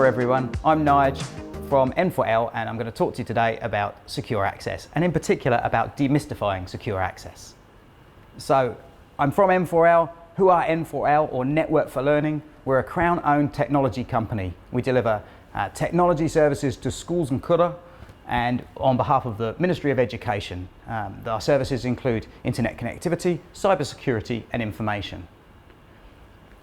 everyone, I'm Nige from N4L and I'm going to talk to you today about secure access and in particular about demystifying secure access. So I'm from N4L. Who are N4L or Network for Learning? We're a Crown-owned technology company. We deliver technology services to schools and kura and on behalf of the Ministry of Education. Our services include internet connectivity, cybersecurity and information.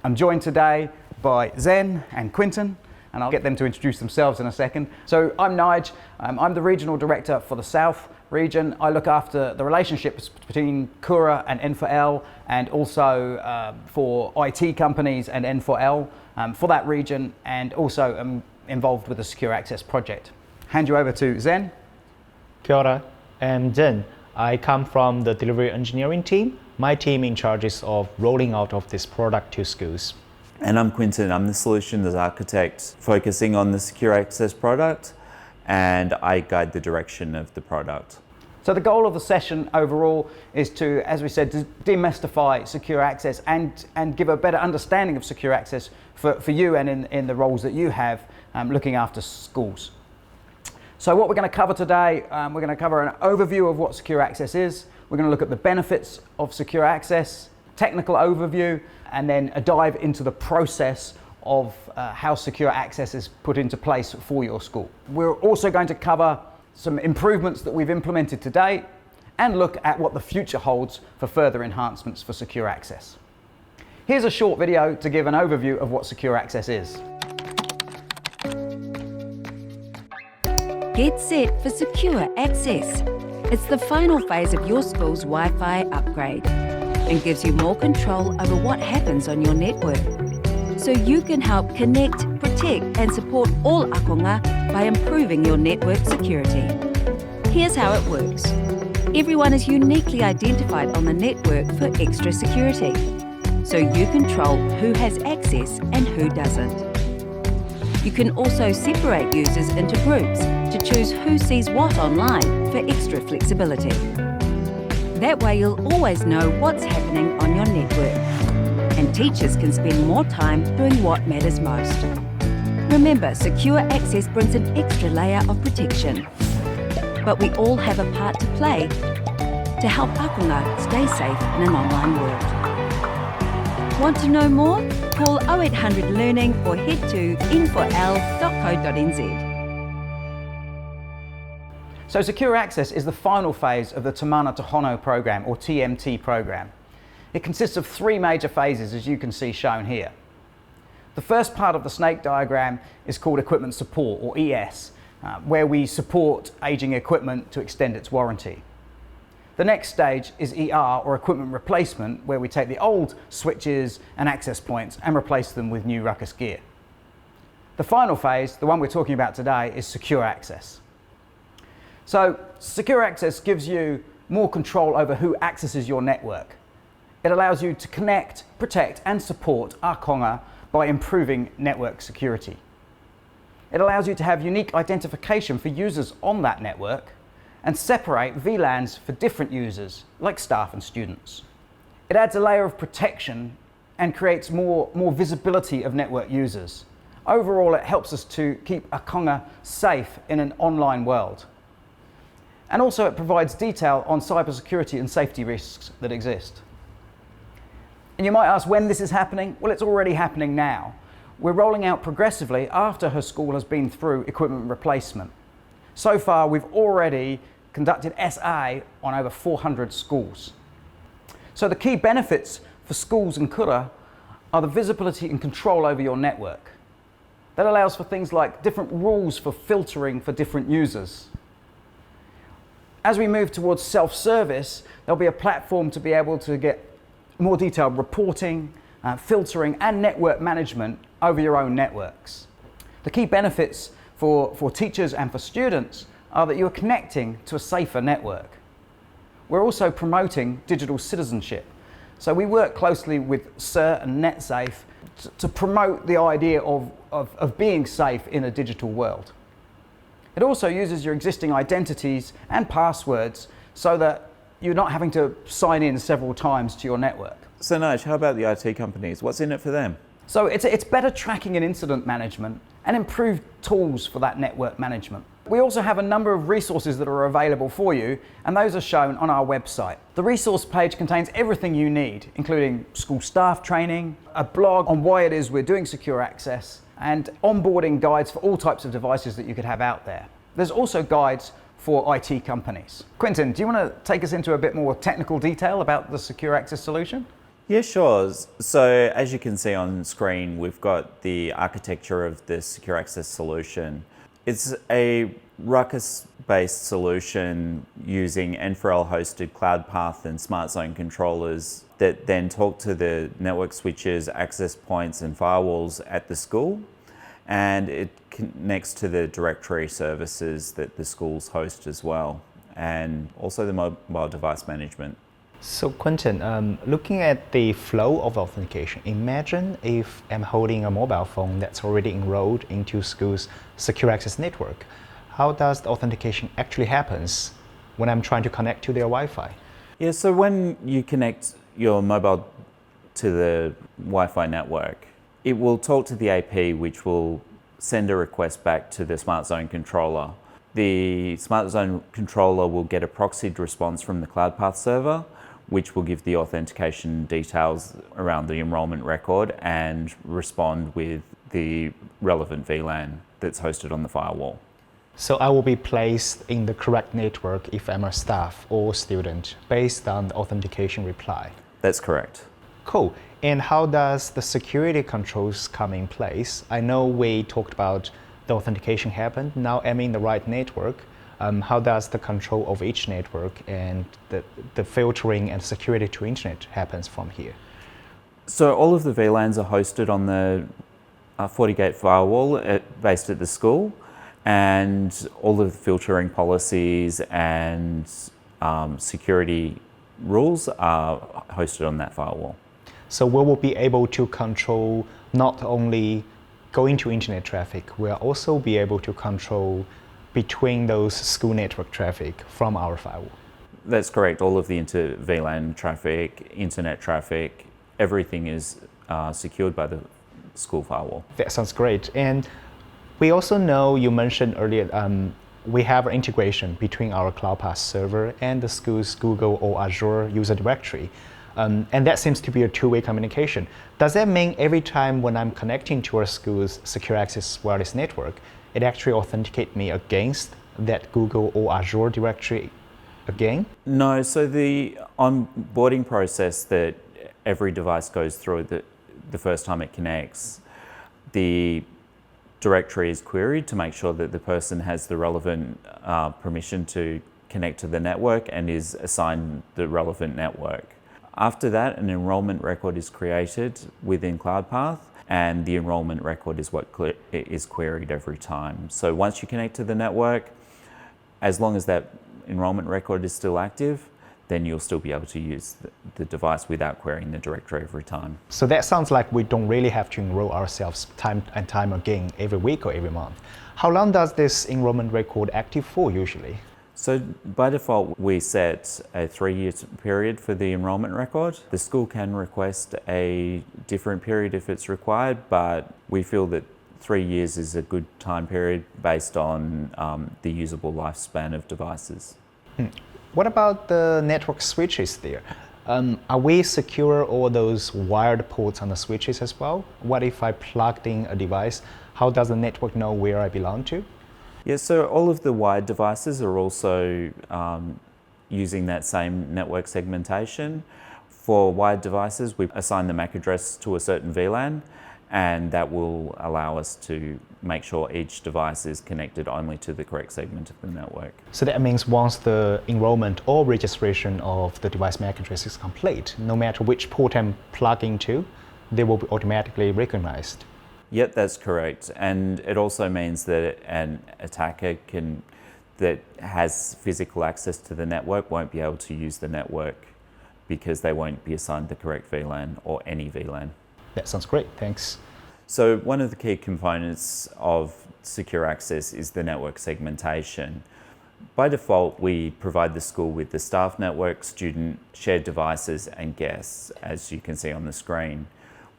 I'm joined today by Zen and Quinton, and I'll get them to introduce themselves in a second. So I'm Nige, I'm the Regional Director for the South region. I look after the relationships between Kura and N4L and also for IT companies and N4L for that region, and also am involved with the Secure Access project. Hand you over to Zen. Kia ora, I'm Zen. I come from the delivery engineering team. My team in charge is of rolling out of this product to schools. And I'm Quinton, I'm the solutions architect focusing on the secure access product, and I guide the direction of the product. So the goal of the session overall is to, as we said, to demystify secure access and give a better understanding of secure access for you and in the roles that you have looking after schools. So what we're going to cover today, we're going to cover an overview of what secure access is. We're going to look at the benefits of secure access, technical overview, and then a dive into the process of how secure access is put into place for your school. We're also going to cover some improvements that we've implemented to date and look at what the future holds for further enhancements for secure access. Here's a short video to give an overview of what secure access is. Get set for secure access. It's the final phase of your school's Wi-Fi upgrade and gives you more control over what happens on your network. So you can help connect, protect and support all akonga by improving your network security. Here's how it works. Everyone is uniquely identified on the network for extra security. So you control who has access and who doesn't. You can also separate users into groups to choose who sees what online for extra flexibility. That way you'll always know what's happening on your network, and teachers can spend more time doing what matters most. Remember, secure access brings an extra layer of protection, but we all have a part to play to help akonga stay safe in an online world. Want to know more? Call 0800 Learning or head to n4l.co.nz. So Secure Access is the final phase of the Tamana Tohono program, or TMT program. It consists of three major phases, as you can see shown here. The first part of the snake diagram is called Equipment Support, or ES, where we support aging equipment to extend its warranty. The next stage is ER, or Equipment Replacement, where we take the old switches and access points and replace them with new ruckus gear. The final phase, the one we're talking about today, is Secure Access. So Secure Access gives you more control over who accesses your network. It allows you to connect, protect and support akonga by improving network security. It allows you to have unique identification for users on that network and separate VLANs for different users like staff and students. It adds a layer of protection and creates more visibility of network users. Overall, it helps us to keep akonga safe in an online world. And also it provides detail on cybersecurity and safety risks that exist. And you might ask when this is happening? Well, it's already happening now. We're rolling out progressively after her school has been through equipment replacement. So far, we've already conducted SA on over 400 schools. So the key benefits for schools and kura are the visibility and control over your network. That allows for things like different rules for filtering for different users. As we move towards self-service, there'll be a platform to be able to get more detailed reporting, filtering and network management over your own networks. The key benefits for teachers and for students are that you're connecting to a safer network. We're also promoting digital citizenship. So we work closely with CERT and NetSafe to promote the idea of being safe in a digital world. It also uses your existing identities and passwords so that you're not having to sign in several times to your network. So Nige, how about the IT companies? What's in it for them? So it's better tracking and incident management and improved tools for that network management. We also have a number of resources that are available for you, and those are shown on our website. The resource page contains everything you need, including school staff training, a blog on why it is we're doing secure access, and onboarding guides for all types of devices that you could have out there. There's also guides for IT companies. Quentin, do you want to take us into a bit more technical detail about the secure access solution? Yeah, sure. So as you can see on screen, we've got the architecture of the secure access solution. It's a ruckus-based solution using N4L hosted cloud path and smart zone controllers that then talk to the network switches, access points and firewalls at the school. And it connects to the directory services that the schools host as well, and also the mobile device management. So Quentin, looking at the flow of authentication, imagine if I'm holding a mobile phone that's already enrolled into school's secure access network. How does the authentication actually happens when I'm trying to connect to their Wi-Fi? Yeah, so when you connect your mobile to the Wi-Fi network, it will talk to the AP, which will send a request back to the Smart Zone controller. The Smart Zone controller will get a proxied response from the CloudPath server, which will give the authentication details around the enrollment record and respond with the relevant VLAN that's hosted on the firewall. So I will be placed in the correct network if I'm a staff or student based on the authentication reply. That's correct. Cool. And how does the security controls come in place? I know we talked about the authentication happened. Now I'm in the right network. How does the control of each network and the filtering and security to internet happens from here? So all of the VLANs are hosted on the FortiGate firewall based at the school, and all of the filtering policies and security rules are hosted on that firewall. So we will be able to control not only going to internet traffic, we'll also be able to control between those school network traffic from our firewall. That's correct. All of the VLAN traffic, internet traffic, everything is secured by the school firewall. That sounds great. And we also know, you mentioned earlier, we have an integration between our CloudPass server and the school's Google or Azure user directory. And that seems to be a two-way communication. Does that mean every time when I'm connecting to our school's secure access wireless network, it actually authenticates me against that Google or Azure directory again? No, so the onboarding process that every device goes through the first time it connects, the directory is queried to make sure that the person has the relevant permission to connect to the network and is assigned the relevant network. After that, an enrollment record is created within CloudPath, and the enrollment record is what is queried every time. So once you connect to the network, as long as that enrollment record is still active, then you'll still be able to use the device without querying the directory every time. So that sounds like we don't really have to enroll ourselves time and time again every week or every month. How long does this enrollment record active for usually? So by default, we set a 3-year period for the enrollment record. The school can request a different period if it's required, but we feel that 3 years is a good time period based on the usable lifespan of devices. What about the network switches there? Are we secure all those wired ports on the switches as well? What if I plugged in a device? How does the network know where I belong to? Yeah, so all of the wired devices are also using that same network segmentation. For wired devices, we assign the MAC address to a certain VLAN, and that will allow us to make sure each device is connected only to the correct segment of the network. So that means once the enrollment or registration of the device MAC address is complete, no matter which port I'm plugging to, they will be automatically recognized. Yep, that's correct. And it also means that an attacker that has physical access to the network won't be able to use the network because they won't be assigned the correct VLAN or any VLAN. That sounds great, thanks. So one of the key components of secure access is the network segmentation. By default, we provide the school with the staff network, student, shared devices, and guests, as you can see on the screen.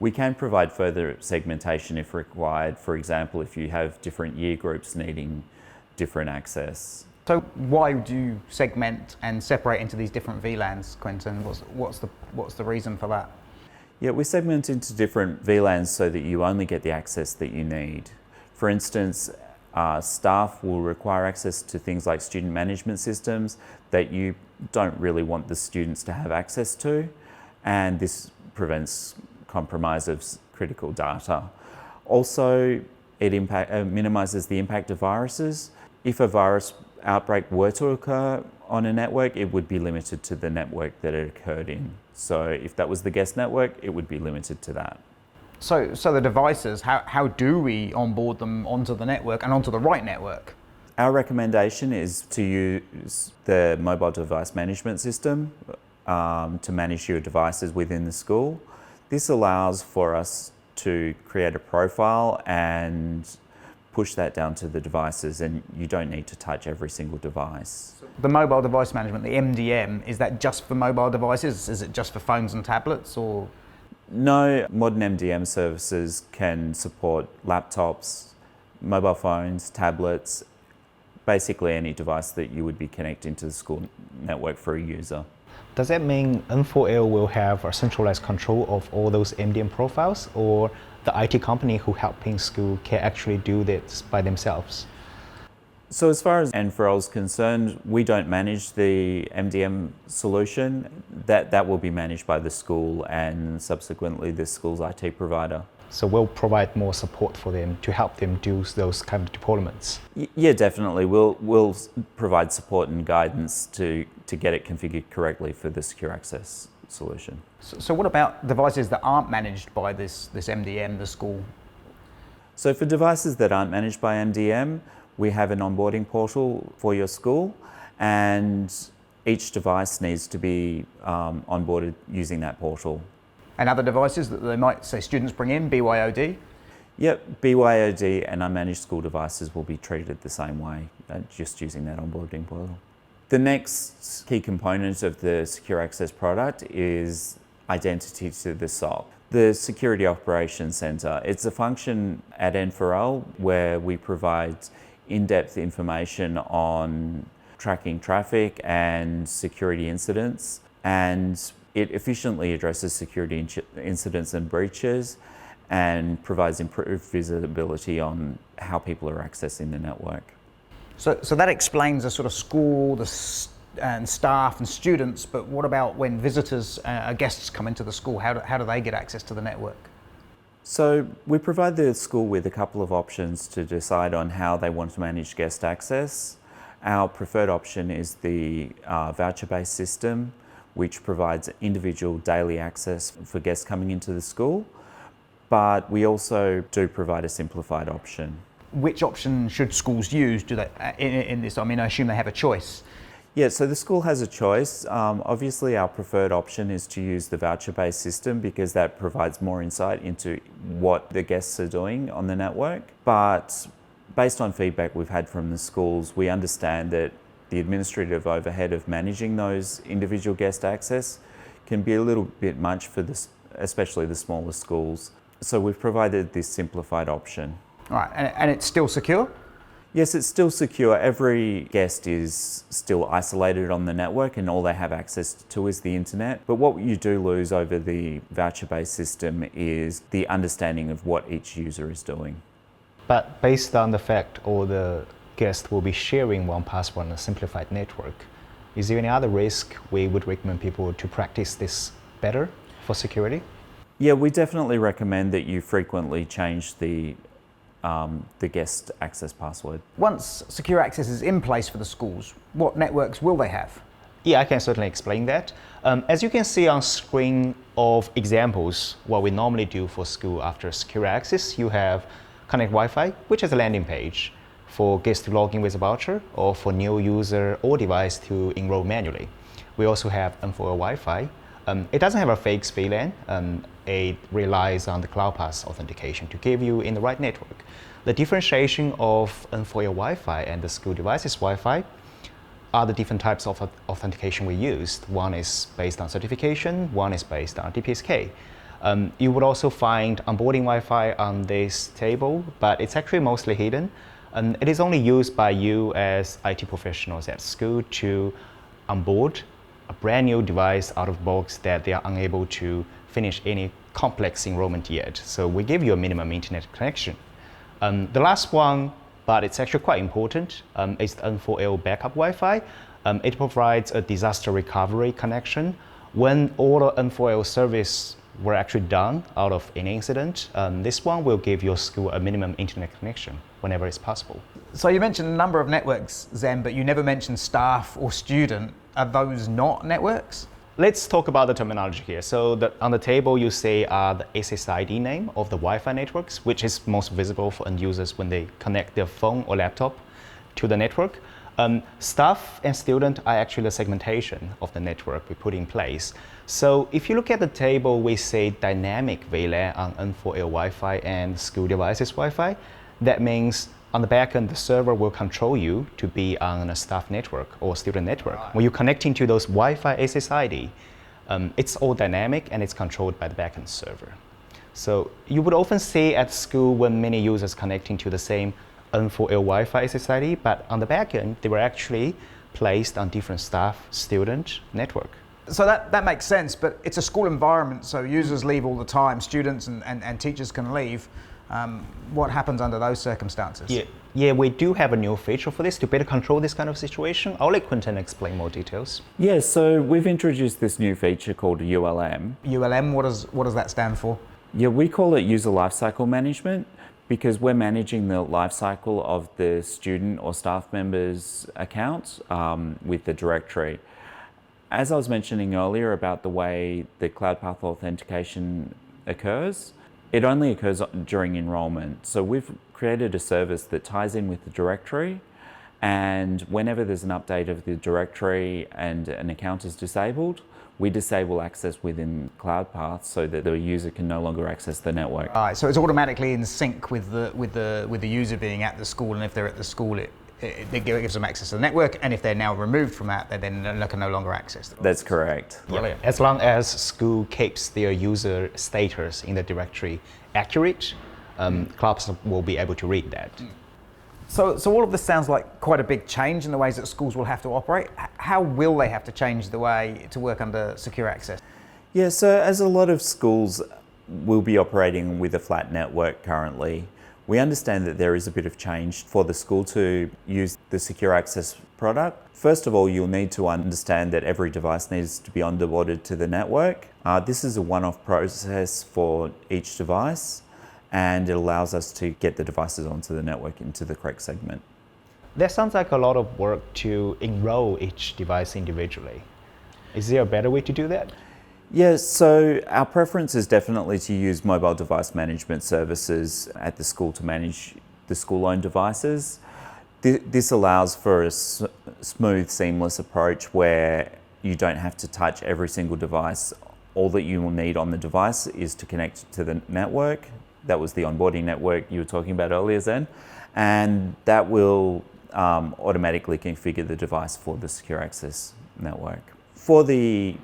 We can provide further segmentation if required. For example, if you have different year groups needing different access. So why do you segment and separate into these different VLANs, Quentin? What's the reason for that? Yeah, we segment into different VLANs so that you only get the access that you need. For instance, staff will require access to things like student management systems that you don't really want the students to have access to, and this prevents compromise of critical data. Also, it minimises the impact of viruses. If a virus outbreak were to occur on a network, it would be limited to the network that it occurred in. So if that was the guest network, it would be limited to that. So the devices, how do we onboard them onto the network and onto the right network? Our recommendation is to use the mobile device management system to manage your devices within the school. This allows for us to create a profile and push that down to the devices, and you don't need to touch every single device. The mobile device management, the MDM, is that just for mobile devices? Is it just for phones and tablets, or? No, modern MDM services can support laptops, mobile phones, tablets, basically any device that you would be connecting to the school network for a user. Does that mean N4L will have a centralized control of all those MDM profiles, or the IT company who helping school can actually do this by themselves? So as far as N4L's concerned, we don't manage the MDM solution. That will be managed by the school and subsequently the school's IT provider. So we'll provide more support for them to help them do those kind of deployments. Yeah, definitely. We'll provide support and guidance to get it configured correctly for the secure access solution. So what about devices that aren't managed by this MDM, the school? So for devices that aren't managed by MDM, we have an onboarding portal for your school, and each device needs to be onboarded using that portal. And other devices that they might say students bring in, BYOD? Yep, BYOD and unmanaged school devices will be treated the same way, just using that onboarding portal. The next key component of the secure access product is identity to the SOC. The Security Operations Center. It's a function at N4L where we provide in-depth information on tracking traffic and security incidents, and it efficiently addresses security incidents and breaches and provides improved visibility on how people are accessing the network. So that explains the sort of school, and staff and students, but what about when visitors, guests come into the school? How do they get access to the network? So we provide the school with a couple of options to decide on how they want to manage guest access. Our preferred option is the voucher-based system, which provides individual daily access for guests coming into the school, but we also do provide a simplified option. Which option should schools use in this? I mean, I assume they have a choice. Yeah, so the school has a choice. Obviously, our preferred option is to use the voucher-based system because that provides more insight into what the guests are doing on the network. But based on feedback we've had from the schools, we understand that the administrative overhead of managing those individual guest access can be a little bit much for especially the smaller schools. So we've provided this simplified option. All right, and it's still secure? Yes, it's still secure. Every guest is still isolated on the network and all they have access to is the internet. But what you do lose over the voucher-based system is the understanding of what each user is doing. But based on the fact all the guests will be sharing one password on a simplified network, is there any other risk we would recommend people to practice this better for security? Yeah, we definitely recommend that you frequently change the guest access password. Once secure access is in place for the schools, what networks will they have? Yeah, I can certainly explain that. As you can see on screen of examples, what we normally do for school after secure access, you have Connect Wi-Fi, which is a landing page for guests to log in with a voucher or for new user or device to enroll manually. We also have N4L Wi-Fi. It doesn't have a fake VLAN. It relies on the CloudPass authentication to give you in the right network. The differentiation of N4L Wi-Fi and the school devices Wi-Fi are the different types of authentication we used. One is based on certification, one is based on DPSK. You would also find onboarding Wi-Fi on this table, but it's actually mostly hidden. And it is only used by you as IT professionals at school to onboard a brand new device out of box that they are unable to finish any complex enrollment yet. So we give you a minimum internet connection. The last one, but it's actually quite important, is the N4L backup Wi-Fi. It provides a disaster recovery connection. When all the N4L service were actually done out of any incident, this one will give your school a minimum internet connection whenever it's possible. So you mentioned a number of networks, Zen, but you never mentioned staff or student. Are those not networks? Let's talk about the terminology here. So on the table you see the SSID name of the Wi-Fi networks, which is most visible for end users when they connect their phone or laptop to the network. Staff and student are actually the segmentation of the network we put in place. So if you look at the table, we say dynamic VLAN on N4L Wi-Fi and school devices Wi-Fi. That means on the back end, the server will control you to be on a staff network or student network. Right. When you're connecting to those Wi-Fi SSID, it's all dynamic and it's controlled by the backend server. So you would often see at school when many users connecting to the same N4L Wi-Fi SSID, but on the backend, they were actually placed on different staff student network. So that makes sense, but it's a school environment, so users leave all the time, students and teachers can leave. What happens under those circumstances? Yeah, we do have a new feature for this to better control this kind of situation. I'll let Quentin explain more details. Yeah, so we've introduced this new feature called ULM. ULM, what does that stand for? Yeah, we call it user lifecycle management because we're managing the lifecycle of the student or staff members' accounts with the directory. As I was mentioning earlier about the way the cloud path authentication occurs, it only occurs during enrollment. So we've created a service that ties in with the directory, and whenever there's an update of the directory and an account is disabled, we disable access within CloudPath so that the user can no longer access the network. All right, so it's automatically in sync with the user being at the school, and if they're at the school, it gives them access to the network, and if they're now removed from that, they then can no longer access them. That's correct. Brilliant. As long as school keeps their user status in the directory accurate, CloudPath will be able to read that. So all of this sounds like quite a big change in the ways that schools will have to operate. How will they have to change the way to work under secure access? Yeah, so as a lot of schools will be operating with a flat network currently, we understand that there is a bit of change for the school to use the secure access product. First of all, you'll need to understand that every device needs to be onboarded to the network. This is a one-off process for each device, and it allows us to get the devices onto the network into the correct segment. That sounds like a lot of work to enroll each device individually. Is there a better way to do that? Yes, so our preference is definitely to use mobile device management services at the school to manage the school-owned devices. This allows for a smooth, seamless approach where you don't have to touch every single device. All that you will need on the device is to connect to the network. That was the onboarding network you were talking about earlier, Zen. And that will automatically configure the device for the secure access network. For the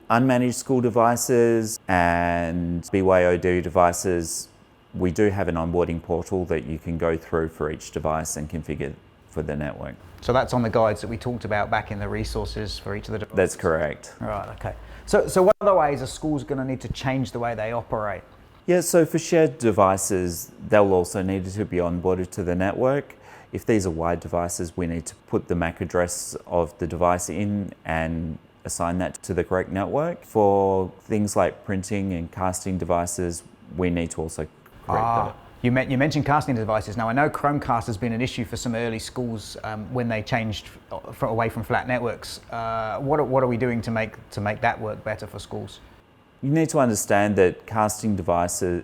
unmanaged school devices and BYOD devices, we do have an onboarding portal that you can go through for each device and configure for the network. So that's on the guides that we talked about back in the resources for each of the devices? That's correct. Right, okay. So what other ways are schools going to need to change the way they operate? Yeah, so for shared devices, they'll also need to be onboarded to the network. If these are wide devices, we need to put the MAC address of the device in and assign that to the correct network. For things like printing and casting devices, we need to also correct that. You mentioned casting devices. Now I know Chromecast has been an issue for some early schools when they changed away from flat networks. What are we doing to make that work better for schools? You need to understand that casting devices,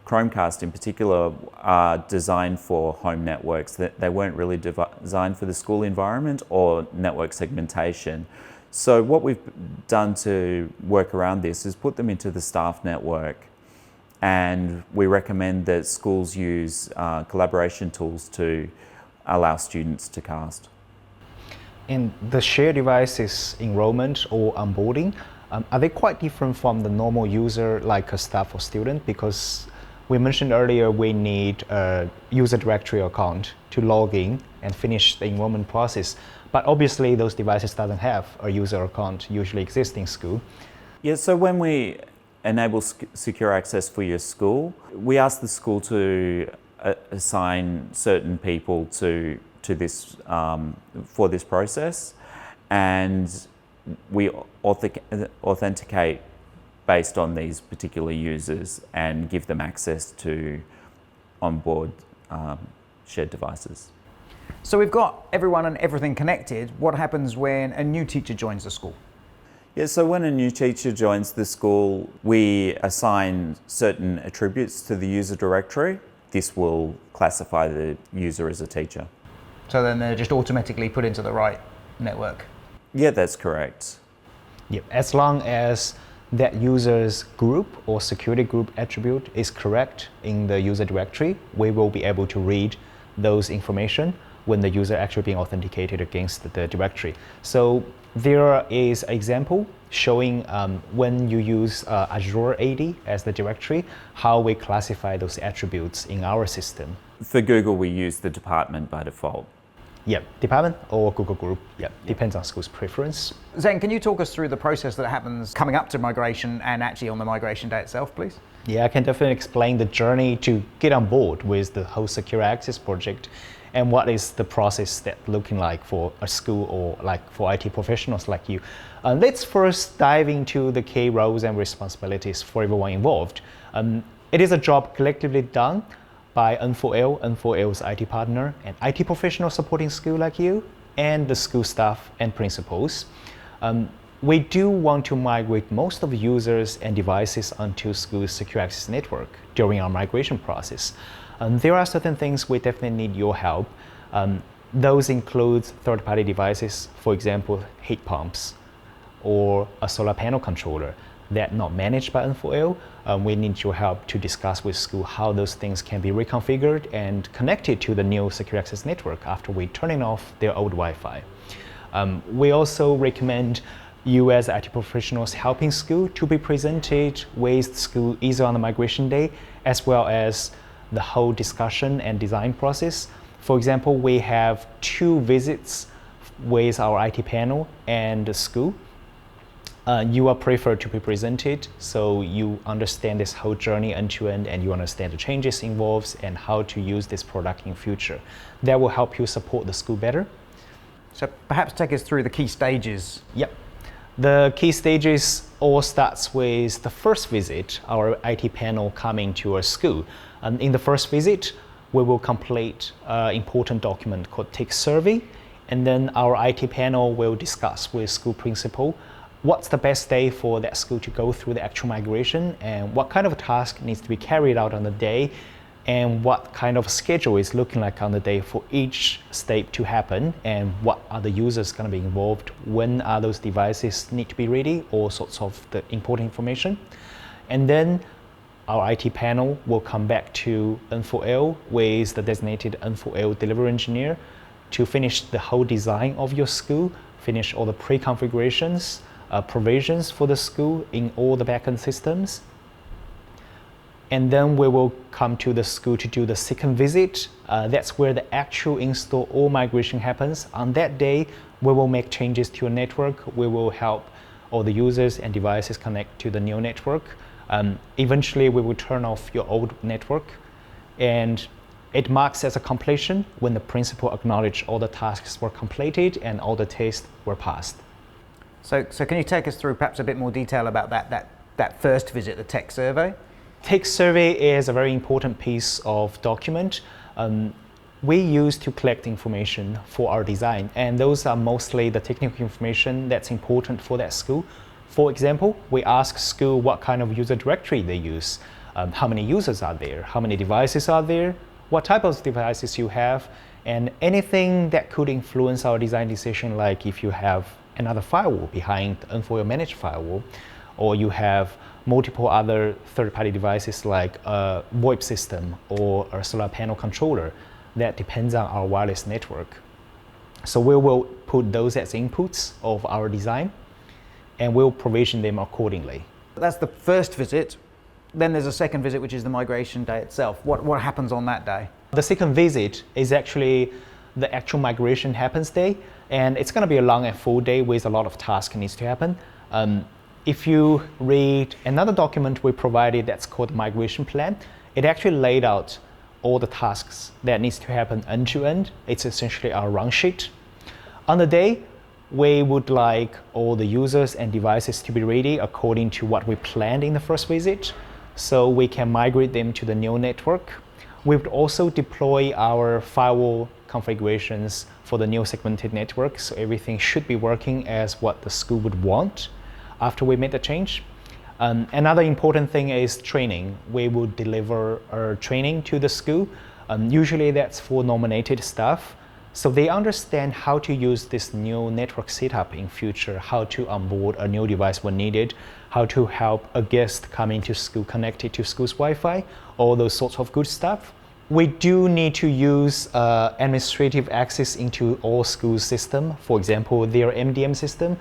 Chromecast in particular, are designed for home networks. That they weren't really designed for the school environment or network segmentation. So what we've done to work around this is put them into the staff network, and we recommend that schools use collaboration tools to allow students to cast. In the shared devices enrollment or onboarding, Are they quite different from the normal user, like a staff or student? Because we mentioned earlier we need a user directory account to log in and finish the enrollment process. But obviously those devices doesn't have a user account usually exist in school. Yeah, so when we enable secure access for your school, we ask the school to assign certain people to this for this process, and we authenticate based on these particular users and give them access to onboard shared devices. So we've got everyone and everything connected. What happens when a new teacher joins the school? Yeah, so when a new teacher joins the school, we assign certain attributes to the user directory. This will classify the user as a teacher. So then they're just automatically put into the right network? Yeah, that's correct. Yep. As long as that user's group or security group attribute is correct in the user directory, we will be able to read those information when the user actually being authenticated against the directory. So there is an example showing when you use Azure AD as the directory, how we classify those attributes in our system. For Google, we use the department by default. Yep, department or Google group, yep, depends on school's preference. Zeng, can you talk us through the process that happens coming up to migration and actually on the migration day itself, please? Yeah, I can definitely explain the journey to get on board with the whole secure access project and what is the process that looking like for a school or like for IT professionals like you. Let's first dive into the key roles and responsibilities for everyone involved. It is a job collectively done by N4L, N4L's IT partner, and IT professionals supporting school like you, and the school staff and principals. We do want to migrate most of the users and devices onto school's secure access network during our migration process. There are certain things we definitely need your help. Those include third-party devices, for example, heat pumps or a solar panel controller that not managed by N4L. We need your help to discuss with school how those things can be reconfigured and connected to the new secure access network after we turning off their old Wi-Fi. We also recommend you as IT professionals helping school to be presented with school either on the migration day as well as the whole discussion and design process. For example, we have 2 visits with our IT panel and the school. You are preferred to be presented, so you understand this whole journey end to end and you understand the changes involved and how to use this product in future. That will help you support the school better. So perhaps take us through the key stages. Yep. The key stages all starts with the first visit, our IT panel coming to our school. In the first visit, we will complete an important document called Take Survey, and then our IT panel will discuss with school principal what's the best day for that school to go through the actual migration and what kind of task needs to be carried out on the day and what kind of schedule is looking like on the day for each step to happen and what are the users going to be involved, when are those devices need to be ready, all sorts of the important information. And then our IT panel will come back to N4L with the designated N4L delivery engineer to finish the whole design of your school, finish all the pre-configurations, provisions for the school in all the backend systems. And then we will come to the school to do the second visit. That's where the actual install or migration happens. On that day, we will make changes to your network. We will help all the users and devices connect to the new network. Eventually, we will turn off your old network. And it marks as a completion when the principal acknowledges all the tasks were completed and all the tests were passed. So can you take us through perhaps a bit more detail about that first visit, the tech survey? Tech survey is a very important piece of document we use to collect information for our design, and those are mostly the technical information that's important for that school. For example, we ask school what kind of user directory they use, how many users are there, how many devices are there, what type of devices you have, and anything that could influence our design decision, like if you have another firewall behind the N4L managed firewall, or you have multiple other third-party devices like a VoIP system or a solar panel controller that depends on our wireless network. So we will put those as inputs of our design. and we'll provision them accordingly. That's the first visit. Then there's a second visit, which is the migration day itself. What happens on that day? The second visit is actually the actual migration happens day, and it's going to be a long and full day with a lot of tasks needs to happen. If you read another document we provided that's called migration plan, it actually laid out all the tasks that needs to happen end to end. It's essentially our run sheet. On the day, we would like all the users and devices to be ready according to what we planned in the first visit, so we can migrate them to the new network. We would also deploy our firewall configurations for the new segmented network, so everything should be working as what the school would want after we made the change. Another important thing is training. We will deliver our training to the school. Usually that's for nominated staff, so they understand how to use this new network setup in future, how to onboard a new device when needed, how to help a guest coming to school connected to school's Wi-Fi, all those sorts of good stuff. We do need to use administrative access into all school system, for example, their MDM system,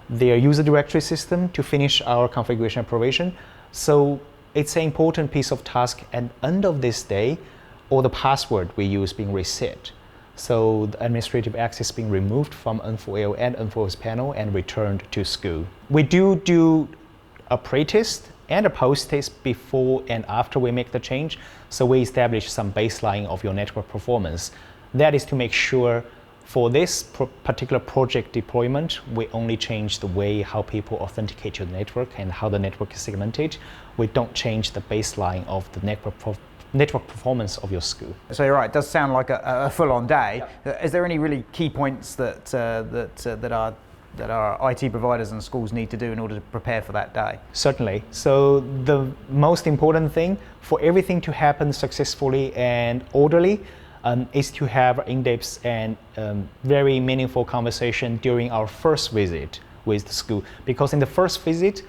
their user directory system to finish our configuration provision. So it's an important piece of task at the end of this day, or the password we use being reset. So the administrative access being removed from N4L and N4L's panel and returned to school. We do a pre-test and a post-test before and after we make the change. So we establish some baseline of your network performance. That is to make sure for this particular project deployment, we only change the way how people authenticate to the network and how the network is segmented. We don't change the baseline of the network performance of your school. So you're right, it does sound like a full-on day. Yeah. Is there any really key points that our IT providers and schools need to do in order to prepare for that day? Certainly. So the most important thing for everything to happen successfully and orderly is to have in-depth and very meaningful conversation during our first visit with the school. Because in the first visit,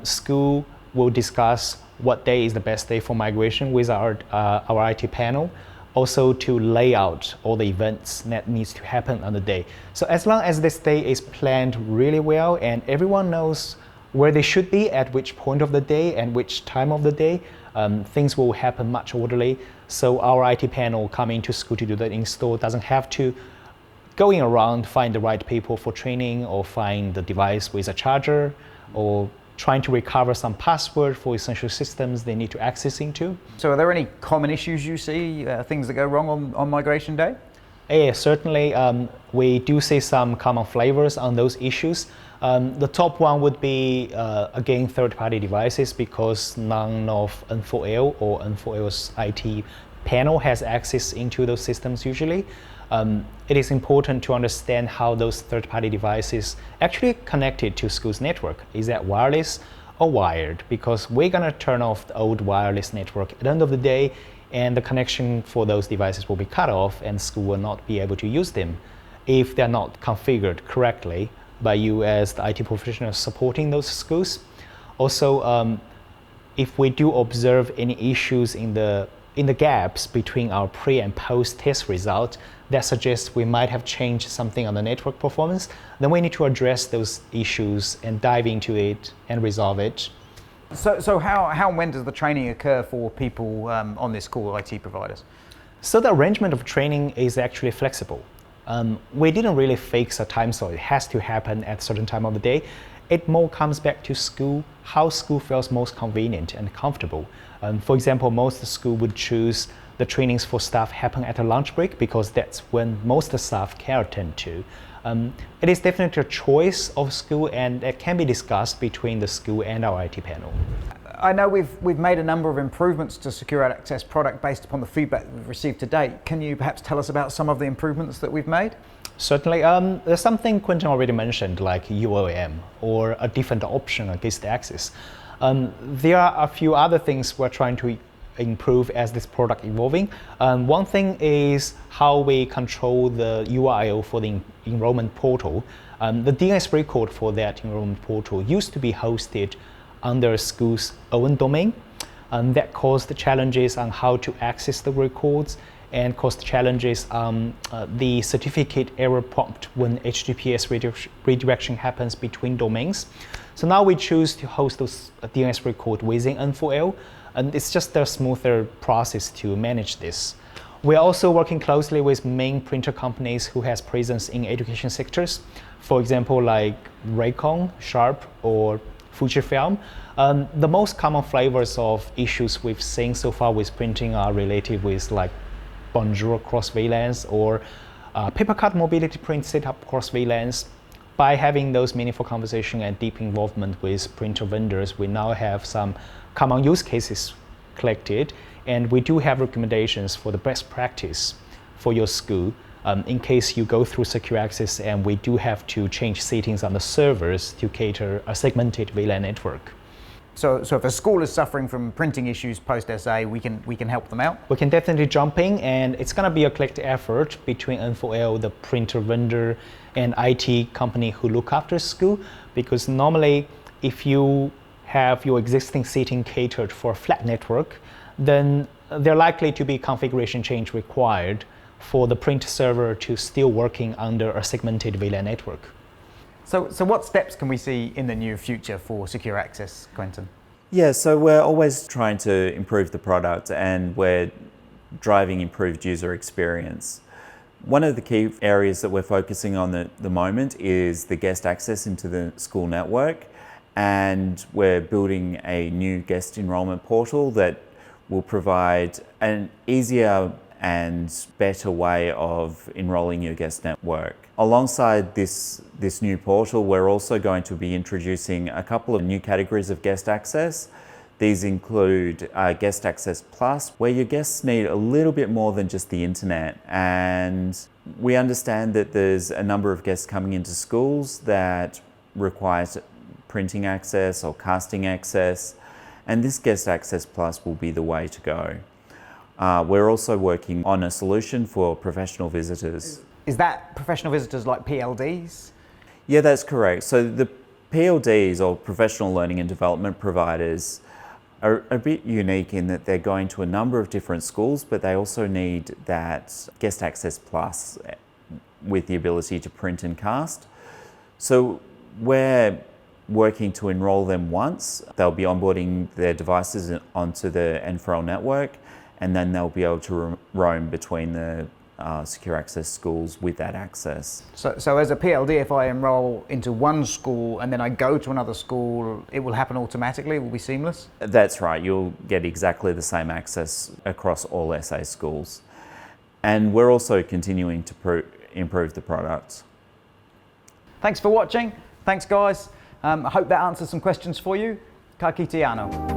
school will discuss what day is the best day for migration with our IT panel, also to lay out all the events that needs to happen on the day. So as long as this day is planned really well and everyone knows where they should be at which point of the day and which time of the day, things will happen much orderly. So our IT panel coming to school to do the install doesn't have to going around find the right people for training or find the device with a charger or trying to recover some password for essential systems they need to access into. So are there any common issues you see, things that go wrong on migration day? Yeah, certainly we do see some common flavors on those issues. The top one would be, again, third-party devices, because none of N4L or N4L's IT panel has access into those systems usually. It is important to understand how those third-party devices actually connected to school's network. Is that wireless or wired? Because we're going to turn off the old wireless network at the end of the day, and the connection for those devices will be cut off and school will not be able to use them if they're not configured correctly by you as the IT professionals supporting those schools. Also, if we do observe any issues in the gaps between our pre and post test result that suggests we might have changed something on the network performance, then we need to address those issues and dive into it and resolve it. So how and when does the training occur for people on this call, IT providers? So the arrangement of training is actually flexible. We didn't really fix a time slot. It has to happen at a certain time of the day. It more comes back to school, how school feels most convenient and comfortable. For example, most school would choose the trainings for staff happen at a lunch break because that's when most of the staff can attend to. It is definitely a choice of school, and it can be discussed between the school and our IT panel. I know we've made a number of improvements to Secure Access product based upon the feedback we've received to date. Can you perhaps tell us about some of the improvements that we've made? Certainly. There's something Quentin already mentioned, like UOM or a different option against access. There are a few other things we're trying to improve as this product evolving. One thing is how we control the URL for the enrollment portal. The DNS record for that enrollment portal used to be hosted under a school's own domain. That caused challenges on how to access the records and caused challenges the certificate error prompt when HTTPS redirection happens between domains. So now we choose to host those DNS record within N4L, and it's just a smoother process to manage this. We're also working closely with main printer companies who has presence in education sectors. For example, like Raycon, Sharp, or Fujifilm. The most common flavors of issues we've seen so far with printing are related with like Bonjour cross VLANs or Papercut mobility print setup cross VLANs. By having those meaningful conversation and deep involvement with printer vendors, we now have some common use cases collected, and we do have recommendations for the best practice for your school in case you go through secure access and we do have to change settings on the servers to cater a segmented VLAN network. So if a school is suffering from printing issues post-SA, we can help them out? We can definitely jump in, and it's going to be a collective effort between N4L, the printer vendor, and IT company who look after school, because normally if you have your existing setting catered for a flat network, then there are likely to be configuration change required for the print server to still working under a segmented VLAN network. So what steps can we see in the near future for secure access, Quentin? Yeah, so we're always trying to improve the product, and we're driving improved user experience. One of the key areas that we're focusing on at the moment is the guest access into the school network, and we're building a new guest enrollment portal that will provide an easier and better way of enrolling your guest network. Alongside this new portal, we're also going to be introducing a couple of new categories of guest access. These include Guest Access Plus, where your guests need a little bit more than just the internet. And we understand that there's a number of guests coming into schools that requires printing access or casting access, and this Guest Access Plus will be the way to go. We're also working on a solution for professional visitors. Is that professional visitors like PLDs? Yeah, that's correct. So the PLDs, or professional learning and development providers, are a bit unique in that they're going to a number of different schools, but they also need that Guest Access Plus with the ability to print and cast. So we're working to enroll them once. They'll be onboarding their devices onto the N4L network, and then they'll be able to roam between the secure access schools with that access. So as a PLD, if I enroll into one school and then I go to another school, it will happen automatically? It will be seamless? That's right. You'll get exactly the same access across all SA schools. And we're also continuing to improve the product. Thanks for watching. Thanks, guys. I hope that answers some questions for you. Ka kite anō.